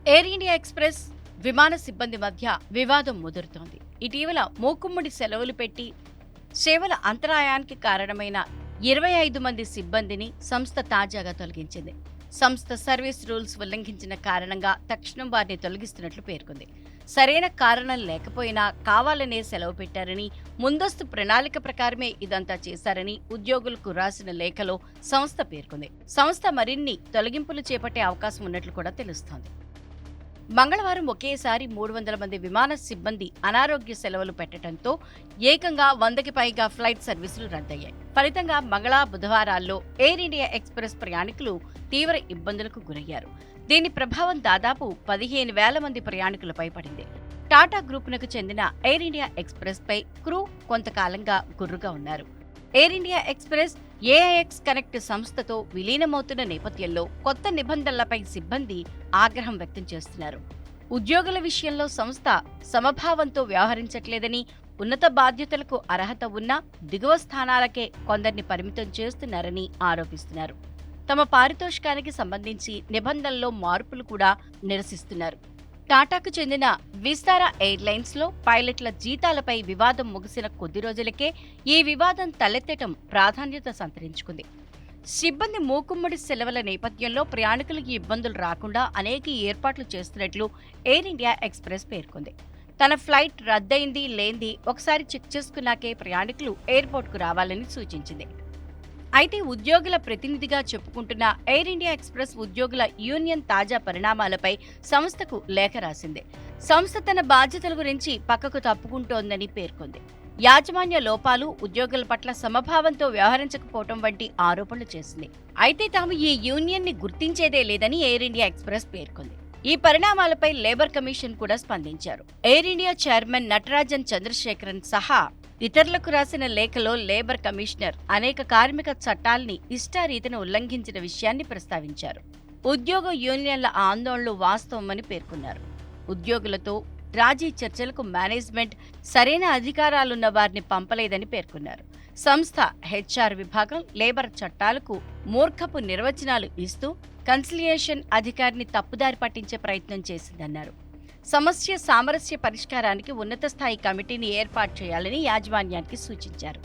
Air India express విమాన సిబ్బంది మధ్య వివాదం ముదురుతోంది. ఇటీవల మూకుమ్మడి సెలవులు పెట్టి సేవల అంతరాయానికి కారణమైన 25 మంది సిబ్బందిని సంస్థ తాజాగా తొలగించింది. సంస్థ సర్వీస్ రూల్స్ ఉల్లంఘించిన కారణంగా తక్షణం వారిని తొలగిస్తున్నట్లు పేర్కొంది. సరైన కారణం లేకపోయినా కావాలనే సెలవు పెట్టారని, ముందస్తు ప్రణాళిక ప్రకారమే ఇదంతా చేశారని ఉద్యోగులకు రాసిన లేఖలో సంస్థ పేర్కొంది. సంస్థ మరిన్ని తొలగింపులు చేపట్టే అవకాశం ఉన్నట్లు కూడా తెలుస్తోంది. మంగళవారం ఒకేసారి 300 మంది విమాన సిబ్బంది అనారోగ్య సెలవులు పెట్టడంతో ఏకంగా 100కి పైగా ఫ్లైట్ సర్వీసులు రద్దయ్యాయి. ఫలితంగా మంగళ, బుధవారాల్లో ఎయిర్ ఇండియా ఎక్స్‌ప్రెస్ ప్రయాణికులు తీవ్ర ఇబ్బందులకు గురయ్యారు. దీని ప్రభావం దాదాపు 15,000 మంది ప్రయాణికులపై పడింది. టాటా గ్రూపునకు చెందిన ఎయిర్ ఇండియా ఎక్స్‌ప్రెస్ పై క్రూ కొంతకాలంగా గుర్రుగా ఉన్నారు. Air India express AIX connect సంస్థతో విలీనమవుతున్న నేపథ్యంలో కొత్త నిబంధనలపై సిబ్బంది ఆగ్రహం వ్యక్తం చేస్తున్నారు. ఉద్యోగుల విషయంలో సంస్థ సమభావంతో వ్యవహరించట్లేదని, ఉన్నత బాధ్యతలకు అర్హత ఉన్నా దిగువ స్థానాలకే కొందరిని పరిమితం చేస్తున్నారని ఆరోపిస్తున్నారు. తమ పారితోషికానికి సంబంధించి నిబంధనల్లో మార్పులు కూడా నిరసిస్తున్నారు. టాటాకు చెందిన విస్తారా ఎయిర్లైన్స్ లో పైలట్ల జీతాలపై వివాదం ముగిసిన కొద్ది రోజులకే ఈ వివాదం తలెత్తడం ప్రాధాన్యత సంతరించుకుంది. సిబ్బంది మూకుమ్మడి సెలవుల నేపథ్యంలో ప్రయాణికులకు ఇబ్బందులు రాకుండా అనేక ఏర్పాట్లు చేస్తున్నట్లు ఎయిర్ ఇండియా ఎక్స్‌ప్రెస్ పేర్కొంది. తన ఫ్లైట్ రద్దయింది లేంది ఒకసారి చెక్ చేసుకున్నాకే ప్రయాణికులు ఎయిర్పోర్ట్కు రావాలని సూచించింది. అయితే ఉద్యోగుల ప్రతినిధిగా చెప్పుకుంటున్న ఎయిర్ ఇండియా ఎక్స్‌ప్రెస్ ఉద్యోగుల యూనియన్ తాజా పరిణామాలపై సంస్థకు లేఖ రాసింది. సంస్థ తన బాధ్యతల గురించి పక్కకు తప్పుకుంటోందని పేర్కొంది. యాజమాన్య లోపాలు, ఉద్యోగుల పట్ల సమభావంతో వ్యవహరించకపోవడం వంటి ఆరోపణలు చేసింది. అయితే తాము ఈ యూనియన్ని గుర్తించేదే లేదని ఎయిర్ ఇండియా ఎక్స్‌ప్రెస్ పేర్కొంది. ఈ పరిణామాలపై లేబర్ కమిషన్ కూడా స్పందించారు. Air India chairman Natarajan Chandrasekaran సహా ఇతరులకు రాసిన లేఖలో లేబర్ కమిషనర్ అనేక కార్మిక చట్టాల్ని ఇష్టారీతిన ఉల్లంఘించిన విషయాన్ని ప్రస్తావించారు. ఉద్యోగ యూనియన్ల ఆందోళనలు వాస్తవమని పేర్కొన్నారు. ఉద్యోగులతో రాజీ చర్చలకు మేనేజ్మెంట్ సరైన అధికారాలున్న వారిని పంపలేదని పేర్కొన్నారు. సంస్థ హెచ్ఆర్ విభాగం లేబర్ చట్టాలకు మూర్ఖపు నిర్వచనాలు ఇస్తూ కన్సిలియేషన్ అధికారిని తప్పుదారి పట్టించే ప్రయత్నం చేసిందన్నారు. సమస్య సామరస్య పరిష్కారానికి ఉన్నత స్థాయి కమిటీని ఏర్పాటు చేయాలని యాజమాన్యానికి సూచించారు.